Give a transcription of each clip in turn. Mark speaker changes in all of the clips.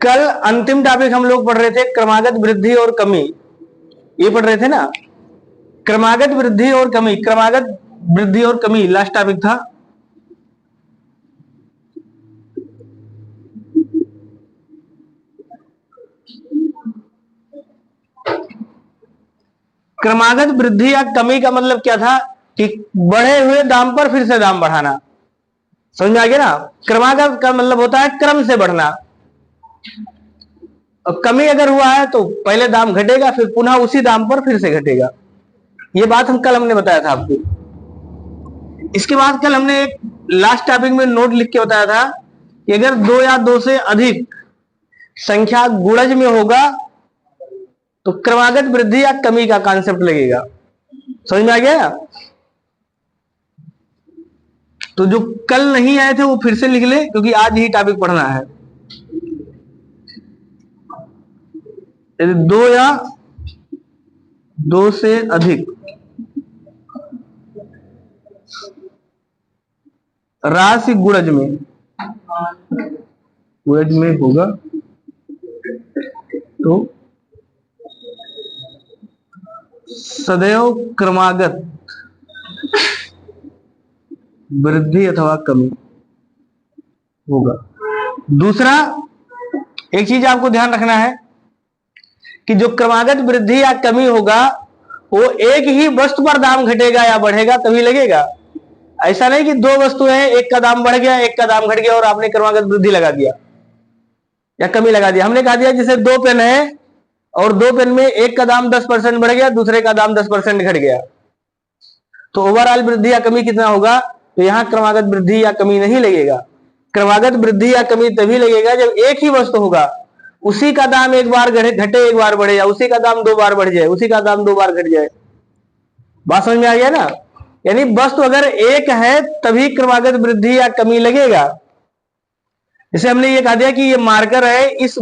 Speaker 1: कल अंतिम टॉपिक हम लोग पढ़ रहे थे क्रमागत वृद्धि और कमी, ये पढ़ रहे थे ना, क्रमागत वृद्धि और कमी, क्रमागत वृद्धि और कमी लास्ट टॉपिक था। क्रमागत वृद्धि या कमी का मतलब क्या था कि बढ़े हुए दाम पर फिर से दाम बढ़ाना, समझ में आ गया ना। क्रमागत का मतलब होता है क्रम से बढ़ना, और कमी अगर हुआ है तो पहले दाम घटेगा फिर पुनः उसी दाम पर फिर से घटेगा। ये बात कल हमने बताया था आपको। इसके बाद कल हमने एक लास्ट टॉपिक में नोट लिख के बताया था कि अगर दो या दो से अधिक संख्या गुणज में होगा तो क्रमागत वृद्धि या कमी का कॉन्सेप्ट लगेगा, समझ में आ गया। तो जो कल नहीं आए थे वो फिर से लिख ले, क्योंकि आज ही टॉपिक पढ़ना है। दो या दो से अधिक राशि गुणज में होगा तो सदैव क्रमागत वृद्धि अथवा कमी होगा। दूसरा एक चीज आपको ध्यान रखना है कि जो क्रमागत वृद्धि या कमी होगा वो एक ही वस्तु पर दाम घटेगा या बढ़ेगा तभी लगेगा। ऐसा नहीं कि दो वस्तुएं हैं, एक का दाम बढ़ गया एक का दाम घट गया और आपने क्रमागत वृद्धि लगा दिया या कमी लगा दिया। हमने कहा दिया जैसे दो पेन है और दो पेन में एक का दाम 10% बढ़ गया दूसरे का दाम 10% घट गया, तो ओवरऑल वृद्धि या कमी कितना होगा। तो यहां क्रमागत वृद्धि या कमी नहीं लगेगा। क्रमागत वृद्धि या कमी तभी लगेगा जब एक ही वस्तु होगा, उसी का दाम एक बार घटे एक बार बढ़े, या उसी का दाम दो बार बढ़ जाए उसी का दाम दो बार घट जाए। बात समझ में आ गया ना। यानी वस्तु अगर एक है तभी क्रमागत वृद्धि या कमी लगेगा। जैसे हमने ये कहा दिया कि ये मार्कर है, इस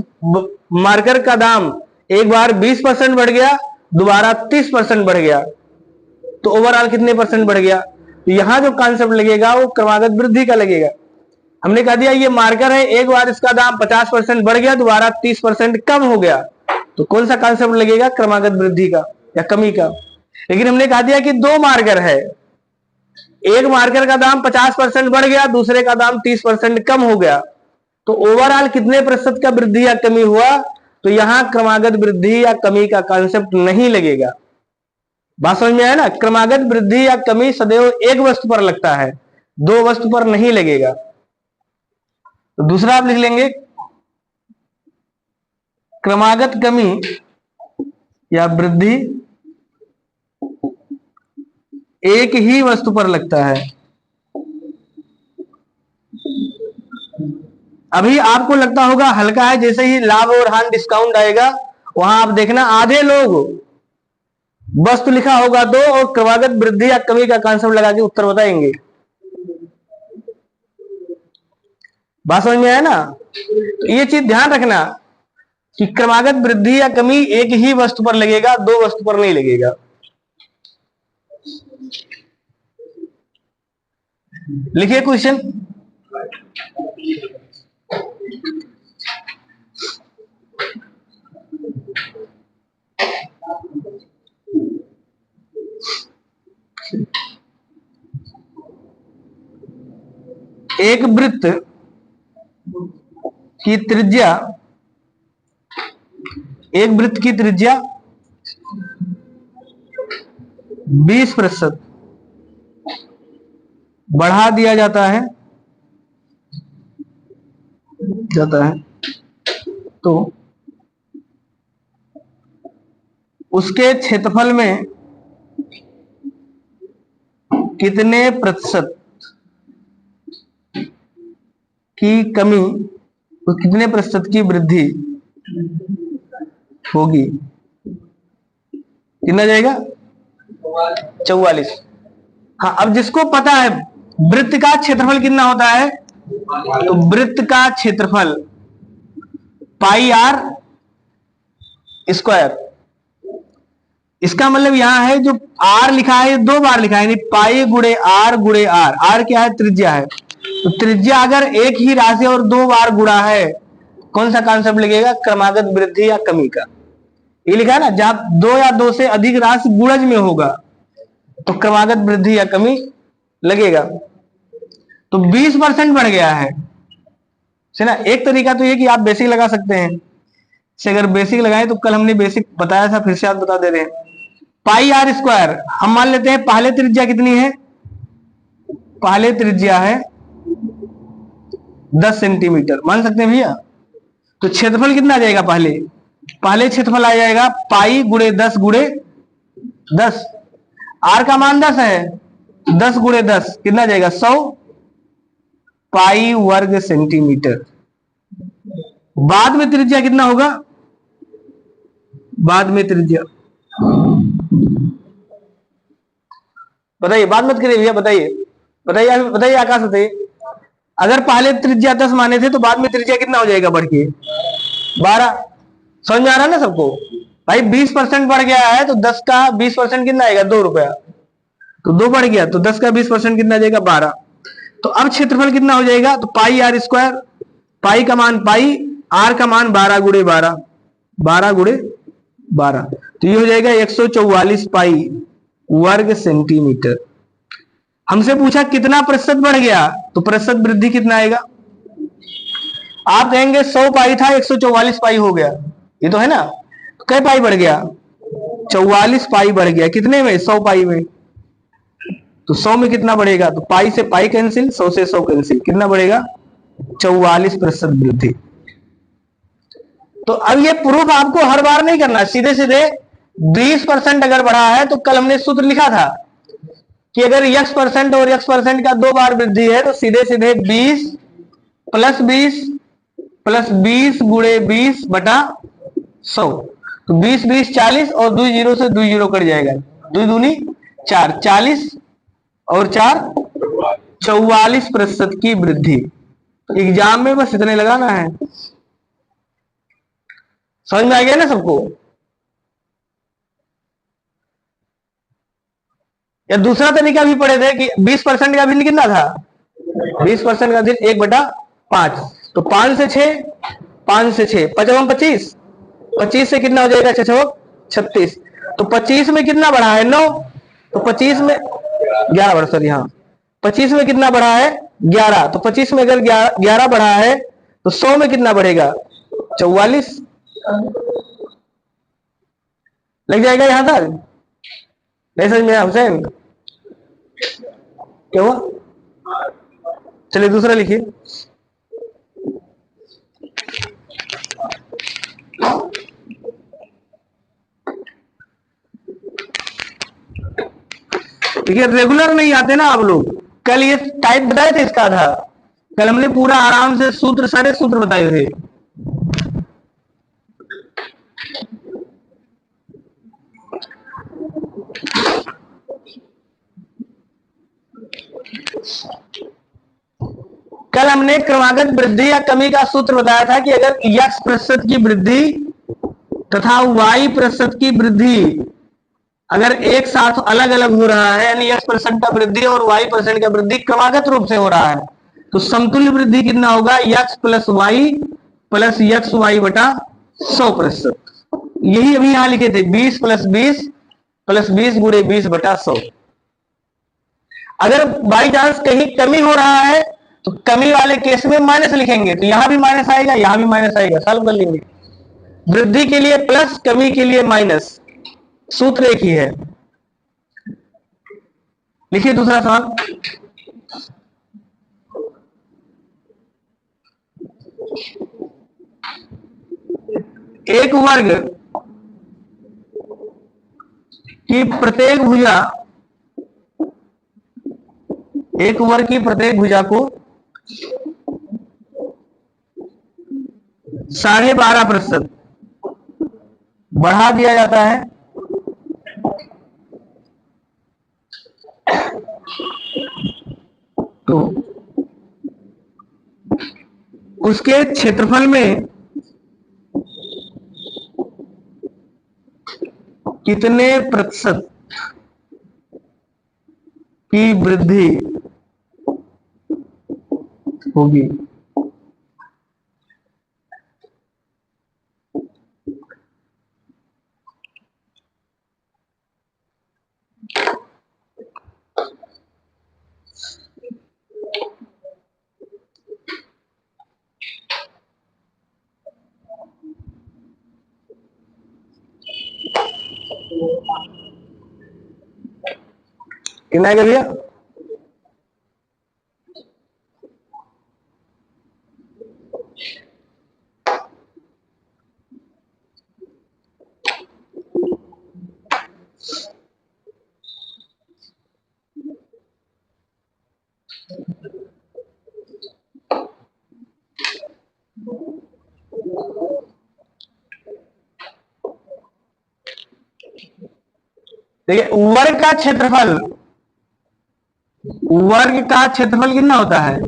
Speaker 1: मार्कर का दाम एक बार 20% बढ़ गया दोबारा 30% बढ़ गया, तो ओवरऑल कितने परसेंट बढ़ गया। तो यहां जो कॉन्सेप्ट लगेगा वो क्रमागत वृद्धि का लगेगा। हमने कहा दिया ये मार्कर है, एक बार इसका दाम 50% बढ़ गया दोबारा 30% कम हो गया, तो कौन सा कॉन्सेप्ट लगेगा, क्रमागत वृद्धि का या कमी का। लेकिन हमने कहा दिया कि दो मार्कर है, एक मार्कर का दाम 50% बढ़ गया दूसरे का दाम 30% कम हो गया, तो ओवरऑल कितने प्रतिशत का वृद्धि या कमी हुआ। तो यहां क्रमागत वृद्धि या कमी का कॉन्सेप्ट नहीं लगेगा। बात समझ में आया ना। क्रमागत वृद्धि या कमी सदैव एक वस्तु पर लगता है, दो वस्तु पर नहीं लगेगा। तो दूसरा आप लिख लेंगे क्रमागत कमी या वृद्धि एक ही वस्तु पर लगता है। अभी आपको लगता होगा हल्का है, जैसे ही लाभ और हानि डिस्काउंट आएगा वहां आप देखना आधे लोग वस्तु लिखा होगा दो और क्रमागत वृद्धि या कमी का कॉन्सेप्ट लगा के उत्तर बताएंगे। बात समझ में आया ना। तो ये चीज ध्यान रखना कि क्रमागत वृद्धि या कमी एक ही वस्तु पर लगेगा, दो वस्तु पर नहीं लगेगा। लिखिए क्वेश्चन। एक वृत्त की त्रिज्या, एक वृत्त की त्रिज्या 20% बढ़ा दिया जाता है तो उसके क्षेत्रफल में कितने प्रतिशत की कमी तो कितने प्रतिशत की वृद्धि होगी। कितना जाएगा 44। हाँ, अब जिसको पता है वृत्त का क्षेत्रफल कितना होता है, तो वृत्त का क्षेत्रफल पाई आर स्क्वायर। इसका मतलब यहां है जो आर लिखा है दो बार लिखा है, यानी पाई गुणे आर, आर क्या है त्रिज्या है, तो त्रिज्या अगर एक ही राशि और दो बार गुणा है, कौन सा कॉन्सेप्ट लगेगा? क्रमागत वृद्धि या कमी का। ये लिखा है ना, जब दो या दो से अधिक राशि गुणज में होगा तो क्रमागत वृद्धि या कमी लगेगा। तो 20% बढ़ गया है ना। एक तरीका तो ये कि आप बेसिक लगा सकते हैं। से अगर बेसिक लगाए तो कल हमने बेसिक बताया था, फिर से आप बता दे रहे हैं। पाई आर स्क्वायर, हम मान लेते हैं पहले त्रिज्या कितनी है? पहले त्रिज्या है 10 सेंटीमीटर, मान सकते हैं भैया। तो क्षेत्रफल कितना आ जाएगा? पहले क्षेत्रफल आ जाएगा पाई गुणे 10 गुणे 10। आर का मान 10 है, 10 गुणे 10 कितना आ जाएगा? 100 पाई वर्ग सेंटीमीटर। बाद में त्रिज्या कितना होगा? बाद में त्रिज्या बताइए, बात मत करिए भैया, बताइए बताइए बताइए आकाश, बताइए। अगर पहले त्रिज्या 10 माने थे तो बाद में त्रिज्या कितना हो जाएगा बढ़ के? 12। समझ में आ रहा है ना सबको? भाई 20% बढ़ गया है तो 10 का 20% कितना आएगा? 2 रुपया। तो 2 बढ़ गया तो 10 का 20% कितना आ जाएगा? 12। तो अब क्षेत्रफल कितना हो जाएगा? तो पाई आर स्क्वायर, पाई का मान पाई, आर का मान 12 गुणे 12, 12 गुणे 12, तो ये हो जाएगा 144 पाई वर्ग सेंटीमीटर। हमसे पूछा कितना प्रतिशत बढ़ गया, तो प्रतिशत वृद्धि कितना आएगा? आप कहेंगे 100 पाई था 144 पाई हो गया, ये तो है ना। तो कै पाई बढ़ गया? 44 पाई बढ़ गया। कितने में? 100 पाई में। तो 100 में कितना बढ़ेगा? तो पाई से पाई कैंसिल, 100 से 100 कैंसिल, कितना बढ़ेगा? 44% वृद्धि। तो अब ये प्रूफ आपको हर बार नहीं करना, सीधे सीधे 20% अगर बढ़ा है तो कल हमने सूत्र लिखा था कि अगर x% और x% का 2 बार वृद्धि है तो सीधे सीधे 20 प्लस 20 प्लस 20 गुणे 20 बटा 100। तो 20 20 40 और 2 जीरो से 2 जीरो कट जाएगा, 2 दूनी 4, 40 और 4 44% की वृद्धि। तो एग्जाम में बस इतने लगाना है। समझ में आ गया ना सबको? या दूसरा तरीका भी पढ़े थे कि 20% का भी कितना था? 20% का 1/5, तो 5 से 6, 5 से 6, 55 25, 25 से कितना हो जाएगा? 6 36। तो 25 में कितना बढ़ा है? 9। तो 25 में 11 बढ़ा, सॉरी हाँ, 25 में कितना बढ़ा है? 11। तो 25 में अगर 11 बढ़ा है तो 100 में कितना बढ़ेगा? 44। लग जाएगा यहां तक? नहीं समझ में आया हुसैन? क्या हुआ? चलिए दूसरा लिखिए। देखिए रेगुलर नहीं आते ना आप लोग। कल ये टाइप बताए थे इसका था, कल हमने पूरा आराम से सूत्र, सारे सूत्र बताए थे। कल हमने क्रमागत वृद्धि या कमी का सूत्र बताया था कि अगर x% की वृद्धि तथा y% की वृद्धि अगर एक साथ अलग अलग हो रहा है, यानी x% का वृद्धि और y% का वृद्धि क्रमागत रूप से हो रहा है, तो समतुल्य वृद्धि कितना होगा? x plus y plus x y बटा 100%। यही अभी यहां लिखे थे, 20 प्लस 20 प्लस 20 गुणे 20 बटा 100। अगर बाई चांस कहीं कमी हो रहा है तो कमी वाले केस में माइनस लिखेंगे, तो यहां भी माइनस आएगा, यहां भी माइनस आएगा, सॉल्व कर लेंगे। वृद्धि के लिए प्लस, कमी के लिए माइनस, सूत्र एक ही है। लिखिए दूसरा सवाल। एक वर्ग की प्रत्येक भुजा, एक वर्ग की प्रत्येक भुजा को 12.5% बढ़ा दिया जाता है तो उसके क्षेत्रफल में कितने प्रतिशत की वृद्धि होगी। कितना आएगा भैया? देखिए वर्ग का क्षेत्रफल, वर्ग का क्षेत्रफल कितना होता है?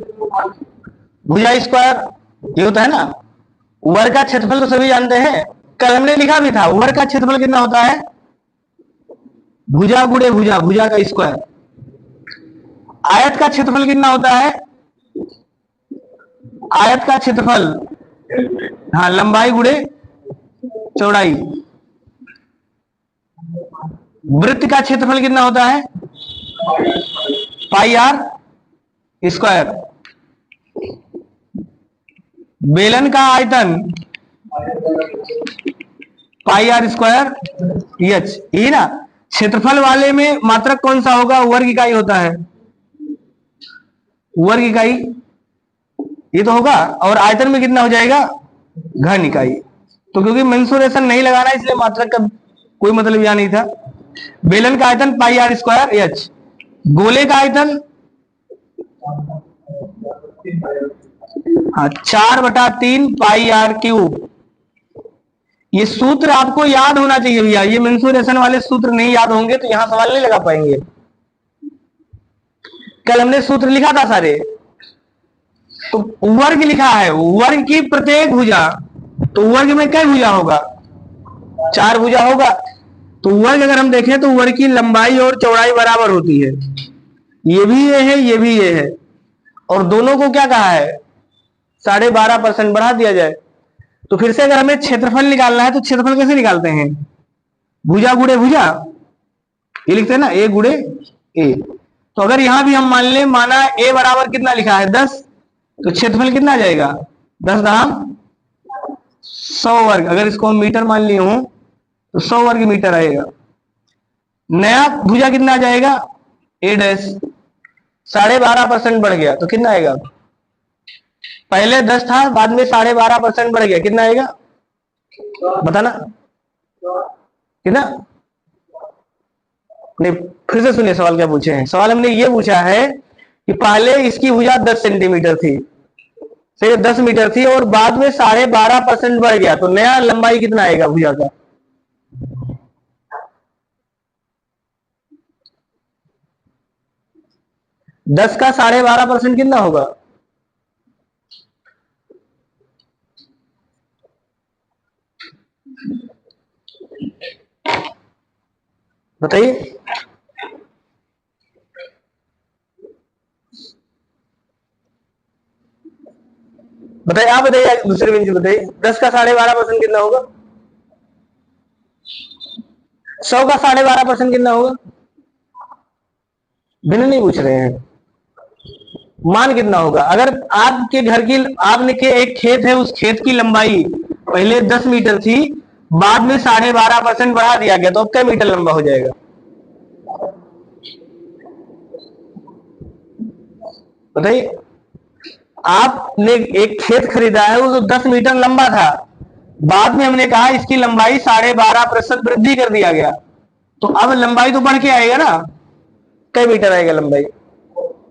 Speaker 1: भुजा स्क्वायर, ये होता है ना। वर्ग का क्षेत्रफल तो सभी जानते हैं, कल हमने लिखा भी था। वर्ग का क्षेत्रफल कितना होता है? भुजा गुणे भुजा, भुजा का स्क्वायर। आयत का क्षेत्रफल कितना होता है? आयत का क्षेत्रफल, हाँ, लंबाई गुणे चौड़ाई। वृत्त का क्षेत्रफल कितना होता है? पाई आर स्क्वायर। बेलन का आयतन पाई आर स्क्वायर एच, ये ना। क्षेत्रफल वाले में मात्रक कौन सा होगा? वर्ग इकाई होता है, वर्ग इकाई ये तो होगा। और आयतन में कितना हो जाएगा? घन इकाई। तो क्योंकि मेंसुरेशन नहीं लगाना इसलिए मात्रक का कोई मतलब यहां नहीं था। बेलन का आयतन पाई आर स्क्वायर एच। गोले का आयतन, हाँ, 4/3 पाई आर क्यूब। ये सूत्र आपको याद होना चाहिए भैया। ये मेंसुरेशन वाले सूत्र नहीं याद होंगे तो यहां सवाल नहीं लगा पाएंगे। कल हमने सूत्र लिखा था सारे, तो वर्ग लिखा है, वर्ग की प्रत्येक भुजा, तो वर्ग में कई भुजा होगा? 4 भुजा होगा। तो वर्ग अगर हम देखें तो वर्ग की लंबाई और चौड़ाई बराबर होती है। ये भी ये है, ये भी ये है, और दोनों को क्या कहा है? 12.5% बढ़ा दिया जाए। तो फिर से अगर हमें क्षेत्रफल निकालना है तो क्षेत्रफल कैसे निकालते हैं? भुजा गुणे भुजा, ये लिखते हैं ना, ए गुणे ए। तो अगर यहां भी हम मान ले, माना ए बराबर कितना लिखा है? 10, तो क्षेत्रफल कितना आ जाएगा? 10 वर्ग। अगर इसको हम मीटर मान लिए हूं तो 100 वर्ग मीटर आएगा। नया भुजा कितना आ जाएगा? ए डैश। 12.5% बढ़ गया तो कितना आएगा? पहले 10 था, बाद में 12.5% बढ़ गया, कितना आएगा? बताना कितना? नहीं, फिर से सुनिए सवाल क्या पूछे हैं। सवाल हमने ये पूछा है कि पहले इसकी भुजा 10 सेंटीमीटर थी, फिर 10 मीटर थी, और बाद में 12.5% बढ़ गया, तो नया लंबाई कितना आएगा भुजा का? दस का 12.5% कितना होगा? बताइए। बताइए, आप बताइए, दूसरे बेंच बताइए। 10 का 12.5% कितना होगा? 100 का 12.5% कितना होगा? भिन्न नहीं पूछ रहे हैं, मान कितना होगा? अगर आपके घर की, आपने के एक खेत है, उस खेत की लंबाई पहले 10 मीटर थी, बाद में 12.5% बढ़ा दिया गया, तो अब क्या मीटर लंबा हो जाएगा? बताइए। आपने एक खेत खरीदा है, वो तो 10 मीटर लंबा था, बाद में हमने कहा इसकी लंबाई 12.5% वृद्धि कर दिया गया, तो अब लंबाई तो बढ़ के आएगा ना। कई मीटर आएगा लंबाई?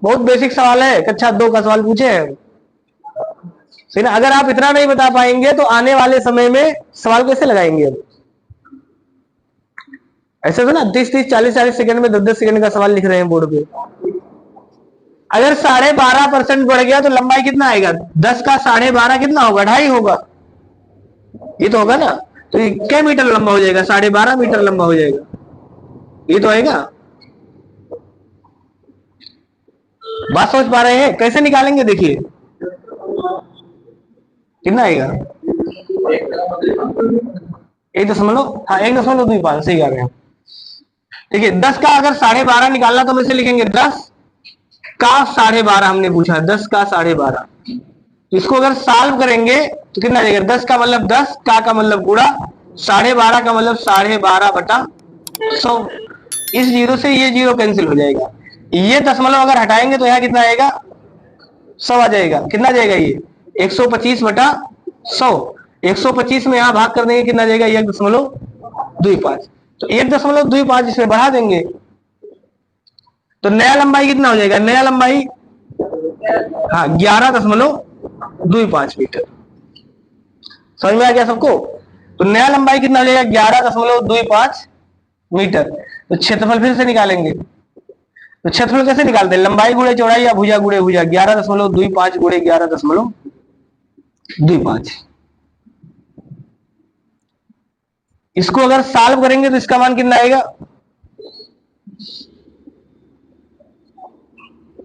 Speaker 1: बहुत बेसिक सवाल है, कक्षा 2 का सवाल पूछे हैं। सही ना? अगर आप इतना नहीं बता पाएंगे तो आने वाले समय में सवाल कैसे लगाएंगे? अब ऐसे तो ना 30-30, 40-40 सेकंड में 10-10 सेकंड का सवाल लिख रहे हैं बोर्ड पे। अगर 12.5% बढ़ गया तो लंबाई कितना आएगा? 10 का 12.5 कितना होगा? 2.5 होगा, ये तो होगा ना। तो ये क्या मीटर लंबा हो जाएगा? 12.5 मीटर लंबा हो जाएगा, ये तो आएगा। बात समझ पा रहे हैं? कैसे निकालेंगे देखिए। कितना आएगा? 1 दशमलव, हाँ 1.25, सही कह रहे हैं। ठीक है, 10 का अगर 12.5 निकालना तो हम इसे लिखेंगे 10 का 12.5, हमने पूछा 10 का 12.5। इसको अगर सॉल्व करेंगे तो कितना आ जाएगा? 10 का मतलब 10, का मतलब गुणा, 12.5 का मतलब 12.5/100। इस जीरो से ये जीरो कैंसिल हो जाएगा। ये दशमलव अगर हटाएंगे तो यहाँ कितना आएगा? 100 आ जाएगा। कितना जाएगा ये? 125/100। 125 में यहाँ भाग कर देंगे, कितना जाएगा? 1.25। तो 1.25 इसमें बढ़ा देंगे तो नया लंबाई कितना हो जाएगा? नया लंबाई, हाँ 11.25 मीटर। समझ में आ गया सबको? तो नया लंबाई कितना हो जाएगा? 11.25 मीटर। तो क्षेत्रफल फिर से निकालेंगे। तो क्षेत्रफल कैसे निकालते हैं? लंबाई गुणे चौड़ाई या भुजा गुणे भुजा। 11.25 गुणे 11.25। इसको अगर सॉल्व करेंगे तो इसका मान कितना आएगा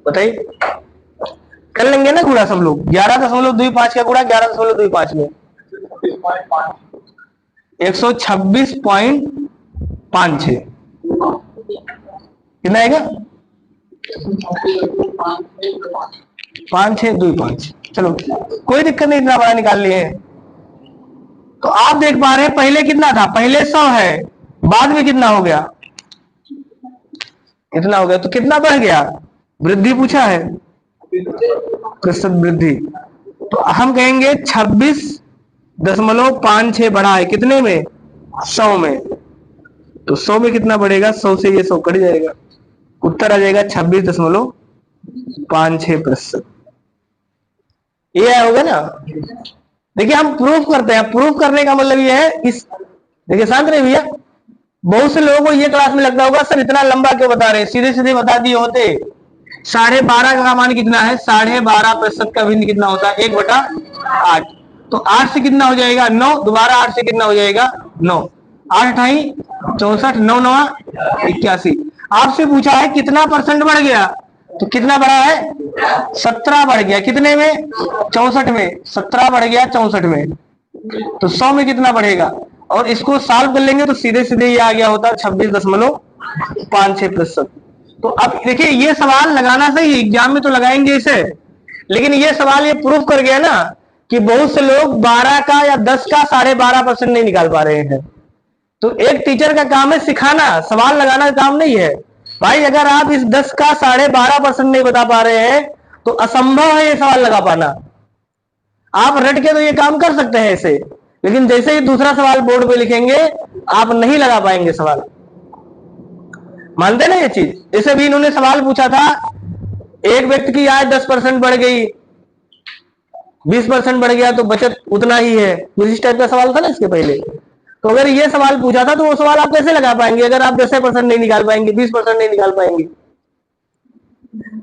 Speaker 1: बताइए? कर लेंगे ना गुणा सब लोग। 11.25 का गुणा 11.25 में 126.56। कितना आएगा? 5625। चलो कोई दिक्कत नहीं, इतना बड़ा निकाल लिए। तो आप देख पा रहे हैं पहले कितना था? पहले 100 है, बाद में कितना हो गया? इतना हो गया। तो कितना बढ़ गया? वृद्धि पूछा है, प्रतिशत वृद्धि। तो हम कहेंगे 26.56 बढ़ा है। कितने में? 100 में। तो 100 में कितना बढ़ेगा? 100 से ये 100 कट जाएगा, उत्तर आ जाएगा 26.56%। ये होगा ना। देखिए हम प्रूफ करते हैं। प्रूफ करने का मतलब ये है, इस देखिए शांत रहे भैया। बहुत से लोगों को ये क्लास में लगता होगा सर इतना लंबा क्यों बता रहे, सीधे सीधे बता दिए होते। 12.5 का मान कितना है? 12.5% का भिन्न कितना होता है? 1/8। तो 8 से कितना हो जाएगा? 9। दोबारा 8 से कितना हो जाएगा? 9। 8 8 64, 9 9 81। आपसे पूछा है कितना परसेंट बढ़ गया, तो कितना बढ़ा है? 17 बढ़ गया। कितने में? 64 में। 17 बढ़ गया 64 में। तो 100 में कितना बढ़ेगा? और इसको सॉल्व कर लेंगे तो सीधे सीधे ये आ गया होता 26.56%। तो अब देखिए ये सवाल लगाना सही, एग्जाम में तो लगाएंगे इसे, लेकिन ये सवाल ये प्रूफ कर गया ना कि बहुत से लोग 12 का या 10 का 12.5% नहीं निकाल पा रहे हैं। तो एक टीचर का काम है सिखाना, सवाल लगाना काम नहीं है भाई। अगर आप इस 10 का 12.5% नहीं बता पा रहे हैं तो असंभव है ये सवाल लगा पाना। आप रट के तो ये काम कर सकते हैं इसे, लेकिन जैसे ही दूसरा सवाल बोर्ड पे लिखेंगे आप नहीं लगा पाएंगे सवाल। मानते ना ये चीज? जैसे भी इन्होंने सवाल पूछा था, एक व्यक्ति की आय 10% बढ़ गई, 20% बढ़ गया तो बचत उतना ही है, इस टाइप का सवाल था ना इसके पहले। तो अगर ये सवाल पूछा था तो वो सवाल आप कैसे लगा पाएंगे अगर आप 10% नहीं निकाल पाएंगे, 20% नहीं निकाल पाएंगे?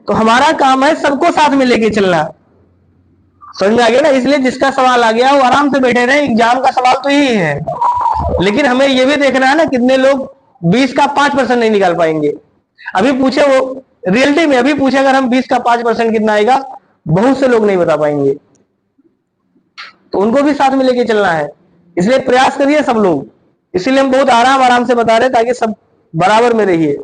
Speaker 1: तो हमारा काम है सबको साथ में लेके चलना। समझ में आ गया ना? इसलिए जिसका सवाल आ गया वो आराम से बैठे रहे, एग्जाम का सवाल तो यही है। लेकिन हमें ये भी देखना है ना कितने लोग 20 का 5% नहीं निकाल पाएंगे। अभी पूछे वो रियलिटी में, अभी पूछे अगर हम 20 का 5% कितना आएगा, बहुत से लोग नहीं बता पाएंगे। तो उनको भी साथ में लेके चलना है, इसलिए प्रयास करिए सब लोग। इसीलिए हम बहुत आराम आराम से बता रहे हैं ताकि सब बराबर में रहिए।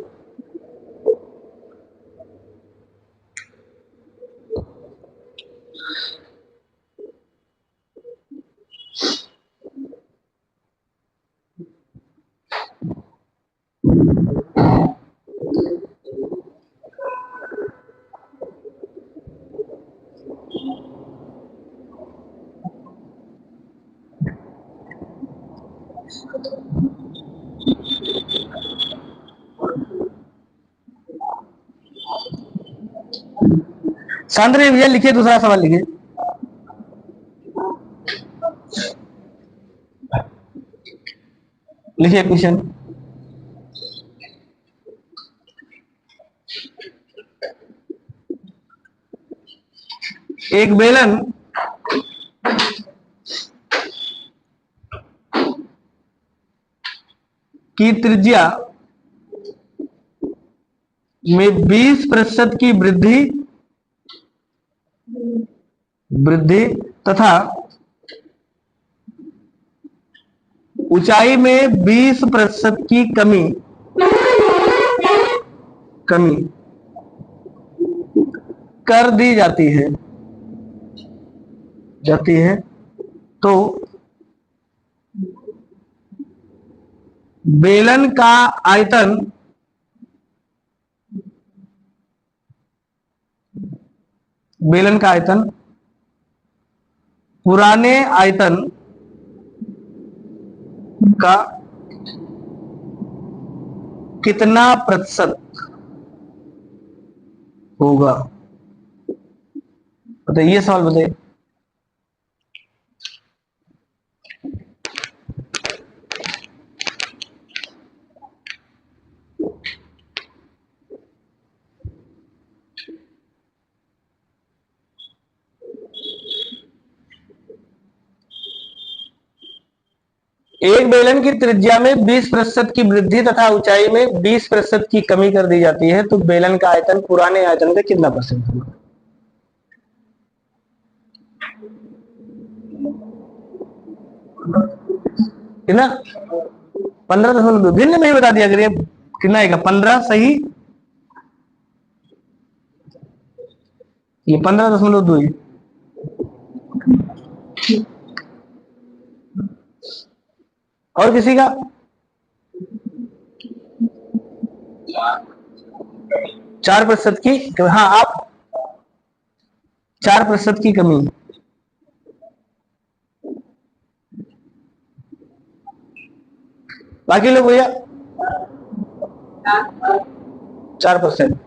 Speaker 1: शांत रहिए भैया, लिखिए दूसरा सवाल लिखिए। लिखिए क्वेश्चन। एक बेलन की त्रिज्या में 20% की वृद्धि तथा ऊंचाई में 20% की कमी कर दी जाती है तो बेलन का आयतन पुराने आयतन का कितना प्रतिशत होगा? बताइए, ये सवाल बताइए। एक बेलन की त्रिज्या में 20% की वृद्धि तथा ऊंचाई में 20% की कमी कर दी जाती है तो बेलन का आयतन पुराने आयतन का कितना परसेंट होगा? कितना? 15.2। भिन्न में ही बता दिया करिए कितना आएगा। 15 सही, ये 15.2। और किसी का? 4% की, हाँ आप 4% की कमी। बाकी लोग भैया 4%।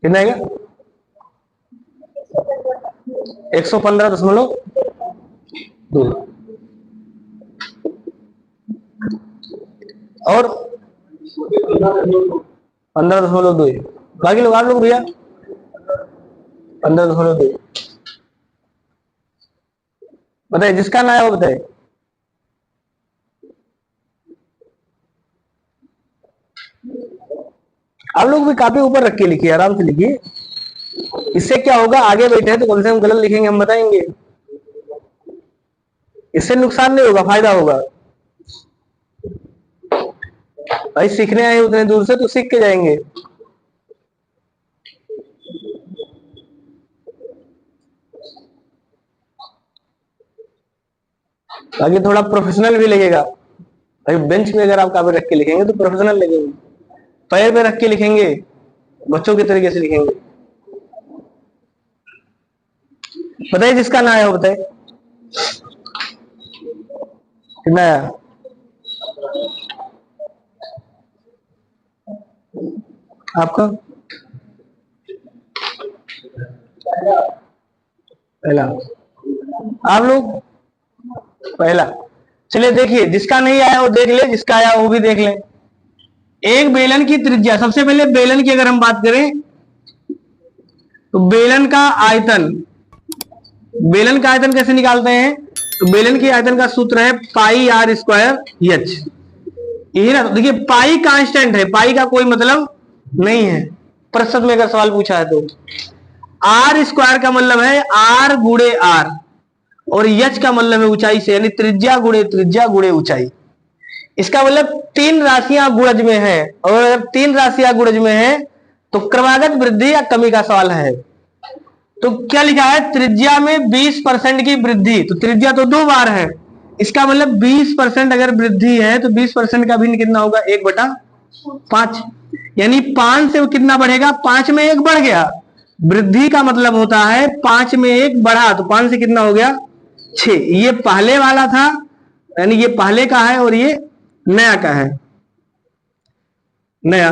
Speaker 1: कितना आएगा? 115.2। और 15.2। बाकी लोग, आप लोग भैया 15.2। बताइए, जिसका ना है वो बताइए। आप लोग भी काफी ऊपर रख के लिखिए, आराम से लिखिए। इससे क्या होगा, आगे बैठे हैं तो कम से कम गलत लिखेंगे, हम बताएंगे। इससे नुकसान नहीं होगा, फायदा होगा। भाई सीखने आए उतने दूर से तो सीख के जाएंगे। बाकी थोड़ा प्रोफेशनल भी लगेगा भाई। बेंच पे अगर आप काफी रख के लिखेंगे तो प्रोफेशनल लगेंगे। पैर पे रख के लिखेंगे, बच्चों के तरीके से लिखेंगे। बताइए, जिसका ना आया हो बताइए। कितना आया? आपका पहला, आप लोग पहला। चलिए देखिए, जिसका नहीं आया वो देख ले, जिसका आया वो भी देख ले। एक बेलन की त्रिज्या, सबसे पहले बेलन की अगर हम बात करें तो बेलन का आयतन कैसे निकालते हैं? तो बेलन के आयतन का सूत्र है पाई आर स्क्वायर एच। यही ना? देखिए, पाई कांस्टेंट है, पाई का कोई मतलब नहीं है प्रतिशत में अगर सवाल पूछा है तो। आर स्क्वायर का मतलब है आर गुणे आर, और एच का मतलब है ऊंचाई से, यानी त्रिज्या गुणे ऊंचाई। इसका मतलब 3 राशियां गुणज में है, और अगर 3 राशियां गुणज में है तो क्रमागत वृद्धि या कमी का सवाल है। तो क्या लिखा है? त्रिज्या में 20% की वृद्धि, तो त्रिज्या तो 2 बार है, इसका मतलब 20% अगर वृद्धि है तो 20% का भिन्न कितना होगा? 1/5। यानी 5 से कितना बढ़ेगा? 5 में 1 बढ़ गया। वृद्धि का मतलब होता है 5 में 1 बढ़ा, तो 5 से कितना हो गया? 6। ये पहले वाला था, यानी ये पहले का है और ये नया का है। नया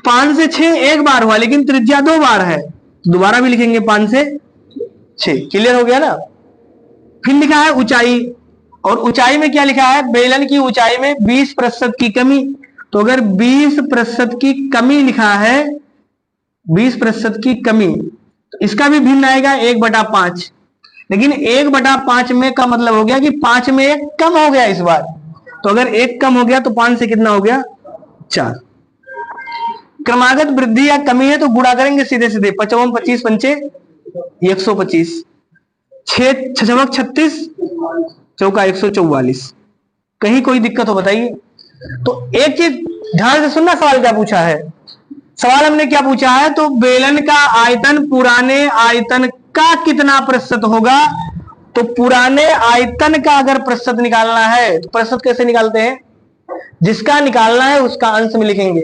Speaker 1: 5 से 6 1 बार हुआ, लेकिन त्रिज्या 2 बार है, दोबारा भी लिखेंगे 5 से 6। क्लियर हो गया ना? फिर लिखा है ऊंचाई, और ऊंचाई में क्या लिखा है? बेलन की ऊंचाई में 20% की कमी। तो अगर 20% की कमी लिखा है, 20% की कमी, तो इसका भी भिन्न आएगा 1/5। लेकिन 1/5 में का मतलब हो गया कि 5 में एक कम हो गया इस बार। तो अगर एक कम हो गया तो 5 से कितना हो गया, 4। क्रमागत वृद्धि या कमी है तो गुणा करेंगे सीधे सीधे, 55 25 पंचे 125, 6 छछमक 36, चौका 144। कहीं कोई दिक्कत हो बताइए। तो एक चीज ध्यान से सुनना, सवाल क्या पूछा है। सवाल हमने क्या पूछा है, तो बेलन का आयतन पुराने आयतन का कितना प्रतिशत होगा। तो पुराने आयतन का अगर प्रतिशत निकालना है तो प्रतिशत कैसे निकालते हैं, जिसका निकालना है उसका अंश में लिखेंगे।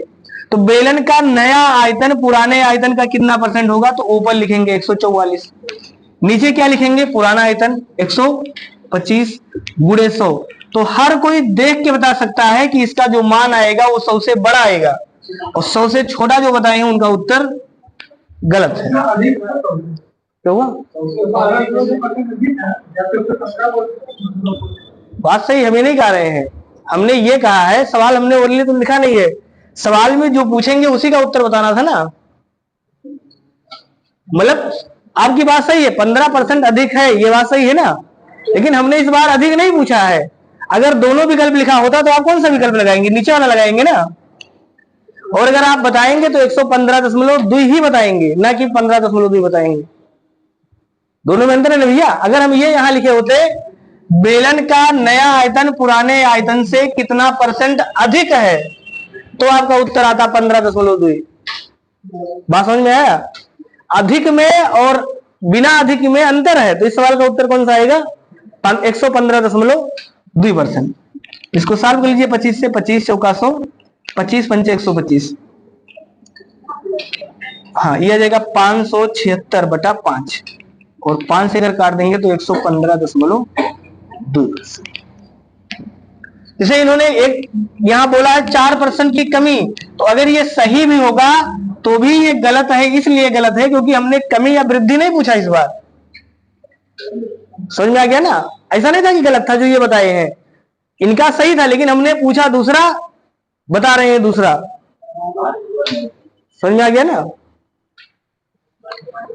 Speaker 1: तो बेलन का नया आयतन पुराने आयतन का कितना परसेंट होगा, तो ऊपर लिखेंगे 144, नीचे क्या लिखेंगे, पुराना आयतन 125 गुणे 100। तो हर कोई देख के बता सकता है कि इसका जो मान आएगा वो 100 से बड़ा आएगा, और 100 से छोटा जो बताए हैं उनका उत्तर गलत है। क्या हुआ, बात सही हमें नहीं कह रहे हैं, हमने ये कहा है, सवाल हमने ओरली तो लिखा नहीं है, सवाल में जो पूछेंगे उसी का उत्तर बताना था ना। मतलब आपकी बात सही है, 15% अधिक है, ये बात सही है ना, लेकिन हमने इस बार अधिक नहीं पूछा है। अगर दोनों विकल्प लिखा होता तो आप कौन सा विकल्प लगाएंगे, नीचे वाला लगाएंगे ना। और अगर आप बताएंगे तो 115.2 ही बताएंगे, ना कि 15.2 बताएंगे। दोनों में अंतर है ना भैया। अगर हम ये यहां लिखे होते, बेलन का नया आयतन पुराने आयतन से कितना परसेंट अधिक है, तो आपका उत्तर आता 15.2। बात समझ में आया। अधिक में और बिना अधिक में अंतर है, तो इस सवाल का उत्तर कौन सा आएगा, 115.2%। इसको सॉल्व कर लीजिए, 25 से 25 चौका 100, 25 पंचे 125, हाँ ये आ जाएगा 576/5, और 5 से अगर काट देंगे तो 115.2। जैसे इन्होंने एक यहां बोला है 4% की कमी, तो अगर ये सही भी होगा तो भी ये गलत है, इसलिए गलत है क्योंकि हमने कमी या वृद्धि नहीं पूछा इस बार। समझ में आ गया ना, ऐसा नहीं था कि गलत था जो ये बताए हैं, इनका सही था लेकिन हमने पूछा दूसरा, बता रहे हैं दूसरा। समझ में आ गया ना।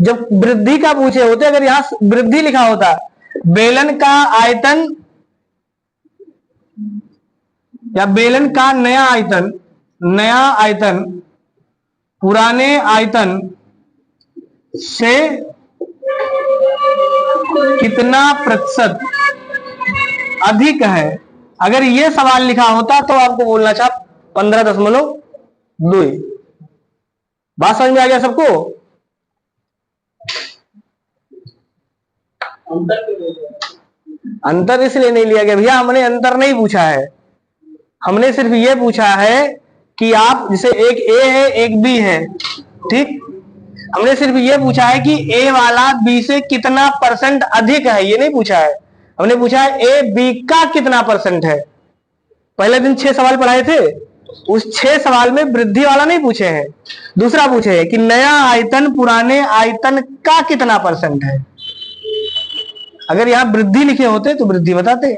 Speaker 1: जब वृद्धि का पूछे होते, अगर यहां वृद्धि लिखा होता, बेलन का आयतन या बेलन का नया आयतन पुराने आयतन से कितना प्रतिशत अधिक है, अगर ये सवाल लिखा होता तो आपको बोलना था 15.2। बात समझ में आ गया सबको। अंतर इसलिए नहीं लिया गया भैया, हमने अंतर नहीं पूछा है, हमने सिर्फ ये पूछा है कि आप, जैसे एक ए है एक बी है, ठीक, हमने सिर्फ ये पूछा है कि ए वाला बी से कितना परसेंट अधिक है, ये नहीं पूछा है। हमने पूछा है ए बी का कितना परसेंट है। पहले दिन 6 सवाल पढ़ाए थे, उस 6 सवाल में वृद्धि वाला नहीं पूछे हैं, दूसरा पूछे है कि नया आयतन पुराने आयतन का कितना परसेंट है। अगर यहां वृद्धि लिखे होते तो वृद्धि बताते।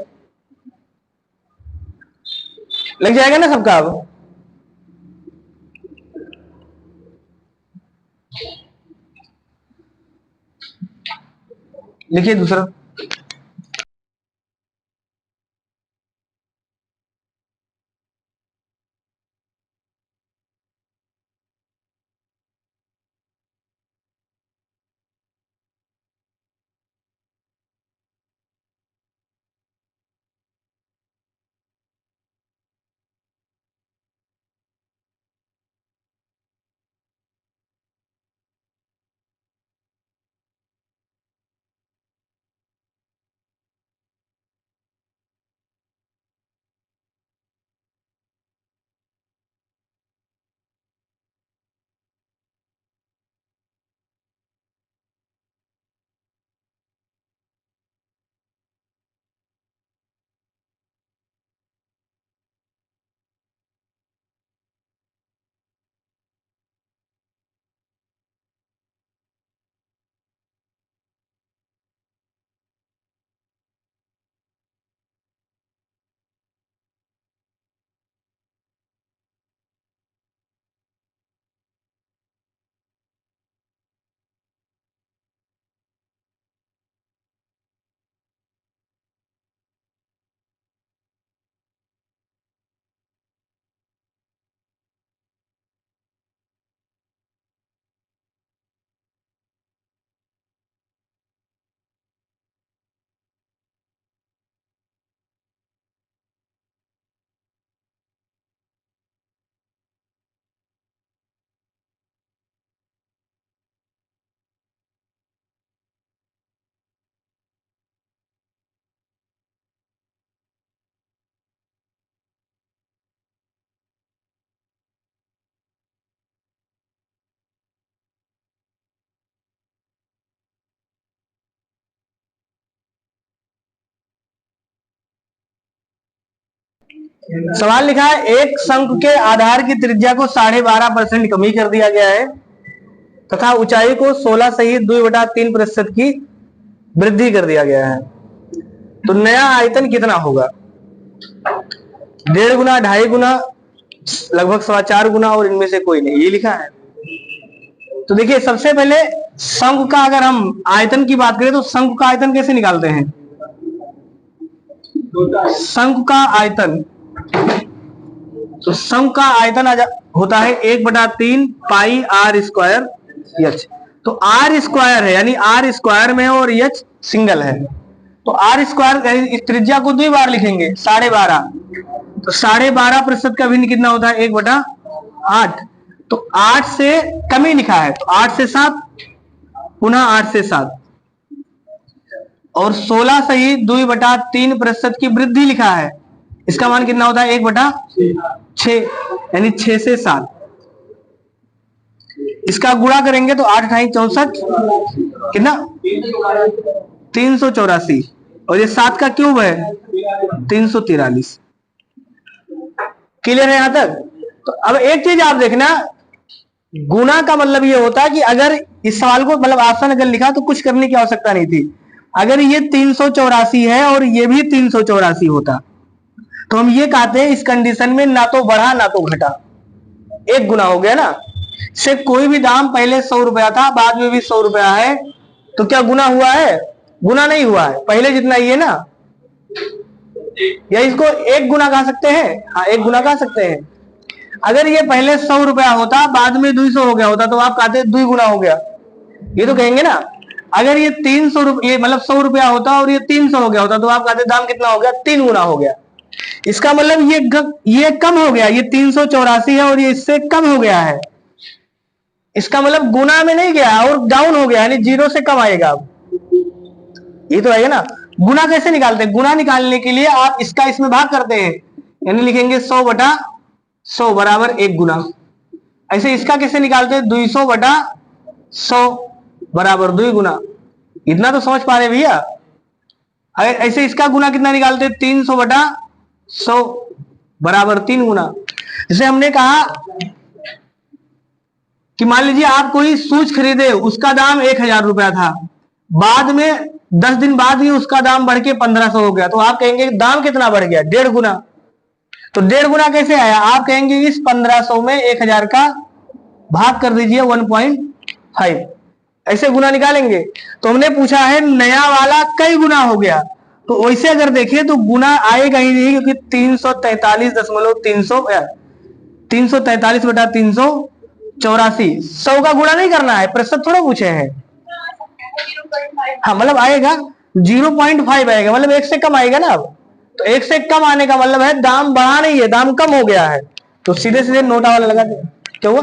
Speaker 1: लग जाएगा ना सबका। अब लिखिए दूसरा। सवाल लिखा है एक शंकु के आधार की त्रिज्या को 12.5% कमी कर दिया गया है तथा ऊंचाई को 16 सहित 2/3% की वृद्धि कर दिया गया है, तो नया आयतन कितना होगा? 1.5 गुना, 2.5 गुना, लगभग 4.25 गुना और इनमें से कोई नहीं, ये लिखा है। तो देखिए सबसे पहले शंकु का अगर हम आयतन की बात करें तो शंकु का आयतन कैसे निकालते हैं? शंकु का आयतन, तो शंकु का आयतन होता है 1/3 पाई आर स्क्वायर एच। तो आर स्क्वायर है यानी आर स्क्वायर में है और एच सिंगल है, तो आर स्क्वायर इस त्रिज्या को 2 बार लिखेंगे 12.5, तो 12.5% का भिन्न कितना होता है? 1/8। तो 8 से कमी लिखा है तो 8 से 7, पुनः 8 से 7 और 16 सही 2/3% की वृद्धि लिखा है, इसका मान कितना होता है? 1/6 यानी 6 से 7। इसका गुणा करेंगे तो 8 × 64 कितना? 384 और ये 7 का क्यूब है 343। क्लियर है यहां तक? तो अब एक चीज आप देखना, गुना का मतलब ये होता है कि अगर इस सवाल को मतलब ऑप्शन अगर लिखा तो कुछ करने की आवश्यकता नहीं थी। अगर ये 384 है और ये भी 384 होता तो हम ये कहते हैं इस कंडीशन में ना तो बढ़ा ना तो घटा, एक गुना हो गया ना। से कोई भी दाम पहले 100 रुपया था बाद में भी 100 रुपया है, तो क्या गुना हुआ है? गुना नहीं हुआ है, पहले जितना ही है ना। या इसको एक गुना कह सकते हैं, हाँ एक गुना कह सकते हैं। अगर ये पहले 100 रुपया होता बाद में 200 हो गया होता तो आप कहते 2 गुना हो गया, ये तो कहेंगे ना। अगर ये 300 रुपये मतलब 100 रुपया होता और ये 300 हो गया होता तो आप कहते दाम कितना हो गया? 3 गुना हो गया। इसका मतलब ये कम हो गया, ये 384 है और ये इससे कम हो गया है। इसका मतलब गुना में नहीं गया और डाउन हो गया, यानी 0 से कम आएगा। ये तो आएगा ना। गुना कैसे निकालते हैं? गुना निकालने के लिए आप इसका इसमें भाग करते हैं, यानी लिखेंगे 100/100 बराबर 1 गुना। ऐसे इसका कैसे निकालते हैं? 200/100 बराबर 2 गुना। इतना तो समझ पा रहे भैया। ऐसे इसका गुना कितना निकालते हैं? 300/100 बराबर 3 गुना। जैसे हमने कहा कि मान लीजिए आप कोई शूज खरीदे, उसका दाम 1000 रुपया था, बाद में 10 दिन बाद ही उसका दाम बढ़ के 1500 हो गया, तो आप कहेंगे दाम कितना बढ़ गया? 1.5 गुना। तो 1.5 गुना कैसे आया? आप कहेंगे इस 1500 में 1000 का भाग कर दीजिए 1.5, ऐसे गुना निकालेंगे। तो हमने पूछा है नया वाला कई गुना हो गया, तो वैसे अगर देखें तो गुना आएगा ही नहीं, क्योंकि 343/384 100 का गुणा नहीं करना है, प्रतिशत थोड़ा पूछे हैं। हाँ मतलब आएगा 0.5 आएगा, मतलब 1 से कम आएगा ना। अब तो 1 से कम आने का मतलब है दाम बढ़ा नहीं है, दाम कम हो गया है, तो सीधे सीधे नोटा वाला लगा दे। क्या हुआ?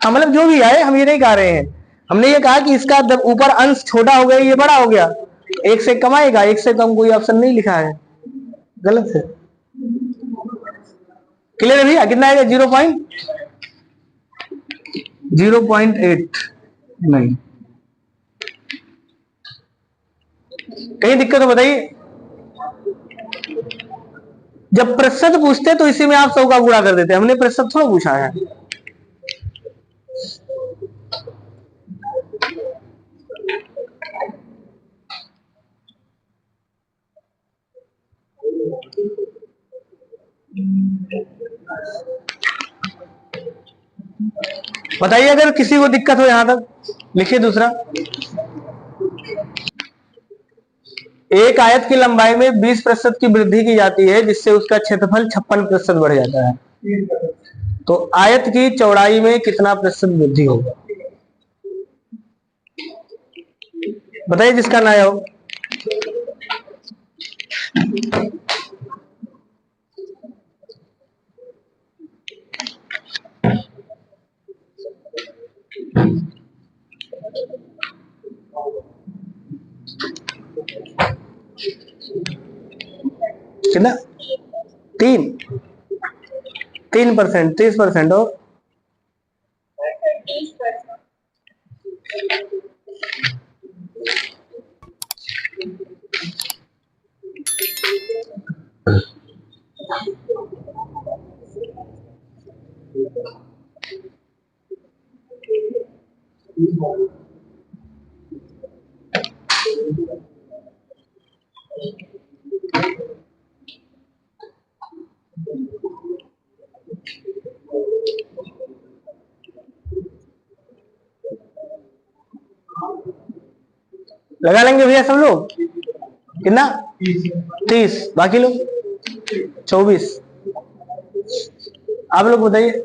Speaker 1: हाँ मतलब जो भी आए, हम ये नहीं कह रहे हैं, हमने ये कहा कि इसका ऊपर अंश छोटा हो गया ये बड़ा हो गया, 1 से कम आएगा। 1 से कम कोई ऑप्शन नहीं लिखा है, गलत है। क्लियर है भैया? कितना आएगा? 0.8 नहीं। कहीं दिक्कत हो बताइए। जब प्रतिशत पूछते तो इसी में आप 100 का गुणा कर देते, हमने प्रतिशत थोड़ा पूछा है। बताइए अगर किसी को दिक्कत हो यहां तक, लिखिए। दूसरा, एक आयत की लंबाई में 20% की वृद्धि की जाती है जिससे उसका क्षेत्रफल 56% बढ़ जाता है, तो आयत की चौड़ाई में कितना प्रतिशत वृद्धि होगा? बताइए जिसका ना हो। कितना? 3% 30% हो। लगा लेंगे भैया सब लोग? कितना? 30। बाकी लोग 24। आप लोग बताइए।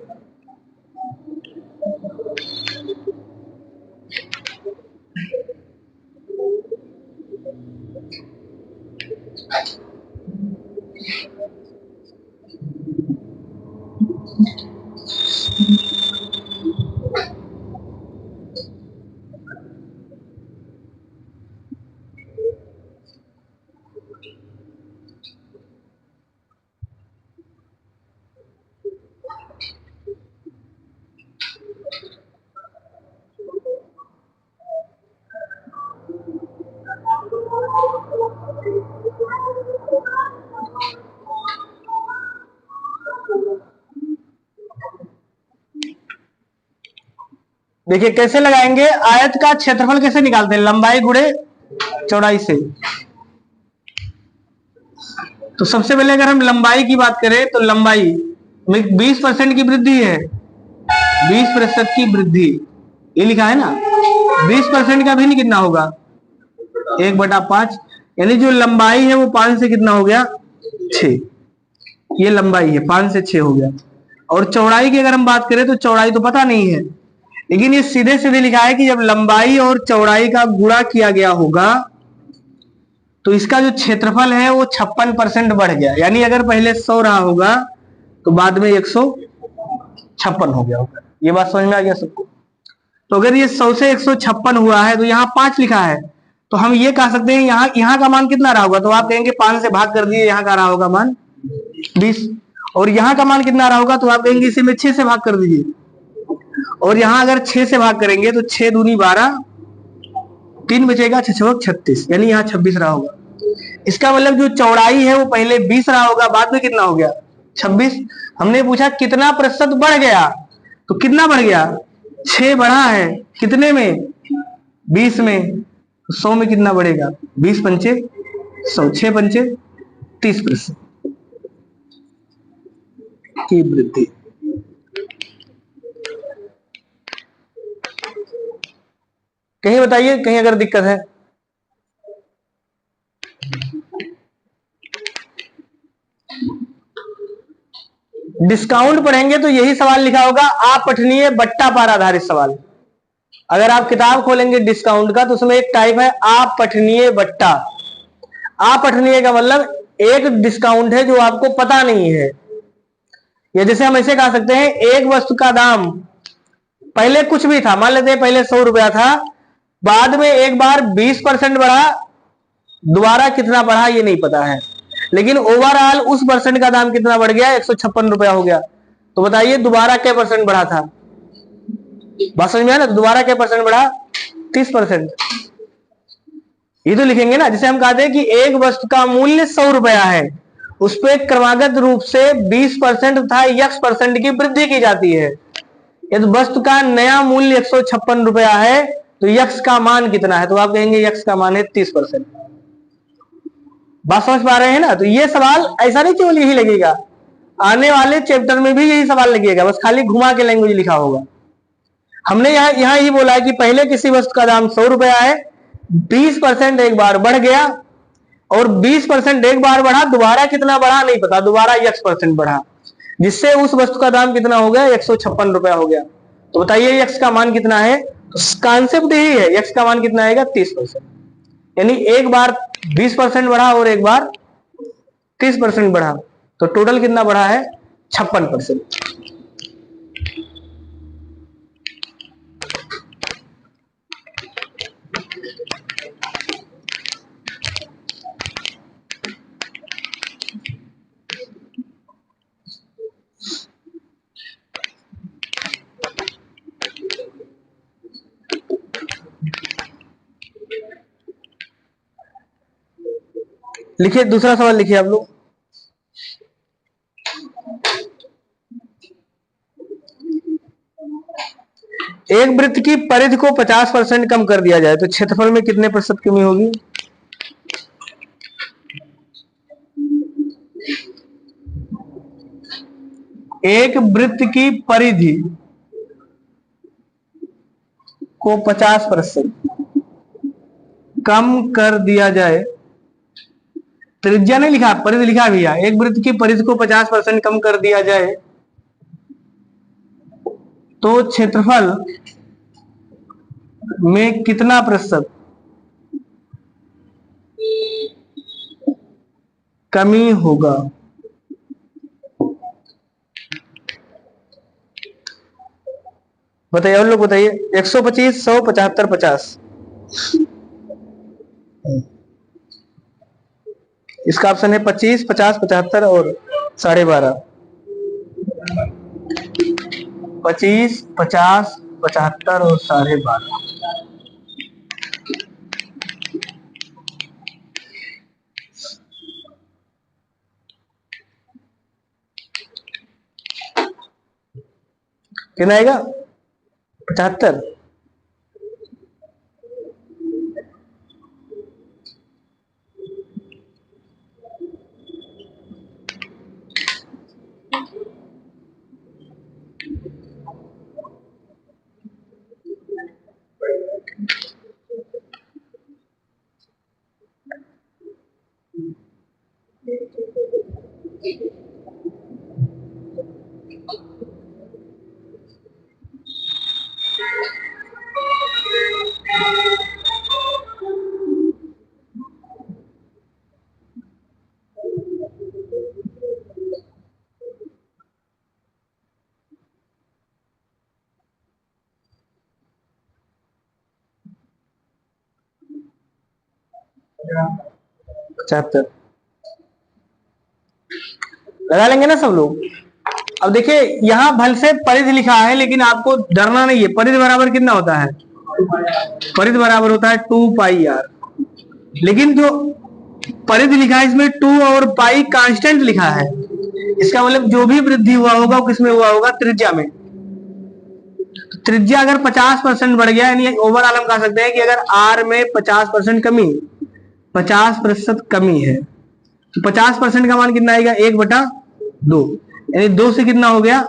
Speaker 1: देखिए कैसे लगाएंगे, आयत का क्षेत्रफल कैसे निकालते हैं? लंबाई गुणे चौड़ाई से। तो सबसे पहले अगर हम लंबाई की बात करें तो लंबाई में 20% की वृद्धि है, 20% की वृद्धि, ये लिखा है ना। 20% का भी कितना होगा? 1/5। यानी जो लंबाई है वो 5 से कितना हो गया? 6। ये लंबाई है, 5 से 6 हो गया। और चौड़ाई की अगर हम बात करें तो चौड़ाई तो पता नहीं है, लेकिन ये सीधे सीधे लिखा है कि जब लंबाई और चौड़ाई का गुणा किया गया होगा तो इसका जो क्षेत्रफल है वो 56% बढ़ गया। यानी अगर पहले 100 रहा होगा तो बाद में 156 हो गया होगा। ये बात समझ में आ गया सबको? तो अगर ये 100 से 156 हुआ है तो यहाँ 5 लिखा है, तो हम ये कह सकते हैं यहाँ का मान कितना रहा होगा? तो आप कहेंगे 5 से भाग कर दिए, यहाँ का रहा होगा मान 20। और यहाँ का मान कितना रहा होगा? तो आप कहेंगे इसे में 6 से भाग कर दीजिए। और यहाँ अगर 6 से भाग करेंगे तो 6 दूनी 12, 3 बचेगा, 6 36, यानी यहाँ 26 रहा होगा। इसका मतलब जो चौड़ाई है वो पहले 20 रहा होगा, बाद में कितना हो गया? 26। हमने पूछा कितना प्रतिशत बढ़ गया, तो कितना बढ़ गया? 6 बढ़ा है। कितने में? 20 में। 100 में कितना बढ़ेगा? 20 पंचे 100, 6 पंचे 30% की वृद्धि। कहीं बताइए, कहीं अगर दिक्कत है? डिस्काउंट पढ़ेंगे तो यही सवाल लिखा होगा, अपठनीय बट्टा पर आधारित सवाल। अगर आप किताब खोलेंगे डिस्काउंट का तो उसमें एक टाइप है अपठनीय बट्टा। अपठनीय का मतलब एक डिस्काउंट है जो आपको पता नहीं है। या जैसे हम ऐसे कह सकते हैं, एक वस्तु का दाम पहले कुछ भी था, मान लेते हैं पहले 100 रुपया था, बाद में एक बार 20% बढ़ा, दोबारा कितना बढ़ा ये नहीं पता है, लेकिन ओवरऑल उस परसेंट का दाम कितना बढ़ गया? 156 रुपया हो गया। तो बताइए दोबारा क्या परसेंट बढ़ा था? बात समझ में आया ना? दोबारा क्या परसेंट बढ़ा? 30%। ये तो लिखेंगे ना। जैसे हम कहते हैं कि एक वस्तु का मूल्य 100 रुपया है, उस पर क्रमागत रूप से 20% तथा x% की वृद्धि की जाती है। यदि वस्तु का नया मूल्य 156 रुपया है तो x का मान कितना है? तो आप कहेंगे x का मान है 30%। बात समझ पा रहे हैं ना? तो ये सवाल ऐसा नहीं केवल यही लगेगा, आने वाले चैप्टर में भी यही सवाल लगेगा, बस खाली घुमा के लैंग्वेज लिखा होगा। हमने यहाँ ही बोला है कि पहले किसी वस्तु का दाम 100 रुपया है, 20% एक बार बढ़ गया, और 20% एक बार बढ़ा, दोबारा कितना बढ़ा नहीं पता, दोबारा x% बढ़ा, जिससे उस वस्तु का दाम कितना हो गया? 156 रुपया हो गया। तो बताइए x का मान कितना है? तो कॉन्सेप्ट यही है, x का मान कितना आएगा? 30%। यानी एक बार 20% बढ़ा और एक बार 30% बढ़ा, तो टोटल कितना बढ़ा है? 56%। लिखिए दूसरा सवाल, लिखिए आप लोग। एक वृत्त की परिधि को 50% कम कर दिया जाए तो क्षेत्रफल में कितने प्रतिशत कमी होगी? एक वृत्त की परिधि को 50% कम कर दिया जाए, त्रिज्या नहीं लिखा, परिधि लिखा भैया, एक वृत्त की परिधि को 50% कम कर दिया जाए तो क्षेत्रफल में कितना प्रतिशत कमी होगा? बताइए और लोग बताइए। 125, 100, 75, 50। इसका ऑप्शन है 25, 50, 75 और 12.5। 25, 50, 75 और 12.5। कितना आएगा? 75। पचहत्तर लगा लेंगे ना सब लोग। अब देखिए यहां भल से परिधि लिखा है, लेकिन आपको डरना नहीं है। परिधि बराबर कितना होता है? परिधि बराबर होता है 2 पाई आर। लेकिन जो परिधि लिखा है इसमें 2 और पाई कांस्टेंट लिखा है। इसका मतलब जो भी वृद्धि हुआ होगा वो किसमें हुआ होगा? त्रिज्या में। तो त्रिज्या अगर 50% बढ़ गया, यानी ओवरऑल हम कह सकते हैं कि अगर आर में 50% कमी, 50% कमी है तो 50% का मान कितना आएगा? 1/2। यानी 2 से कितना हो गया?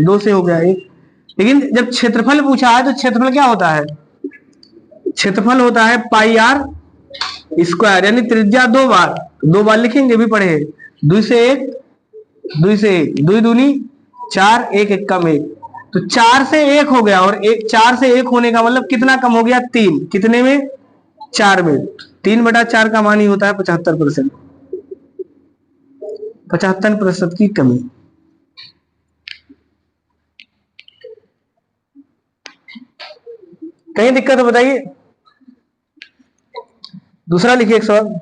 Speaker 1: 2 से हो गया 1। लेकिन जब क्षेत्रफल पूछा है तो क्षेत्रफल क्या होता है? क्षेत्रफल होता है पाई आर स्क्वायर, यानी त्रिज्या 2 बार, 2 बार लिखेंगे भी पढ़े। 2 से 1, 2 से 1, 2 दूनी 4, 1 1 कम 1, तो 4 से 1 हो गया। और 4 से 1 होने का मतलब कितना कम हो गया? 3। कितने में? 4 में। 3/4 का मान ही होता है 75%। 75% की कमी। कहीं दिक्कत है बताइए। दूसरा लिखिए एक सवाल।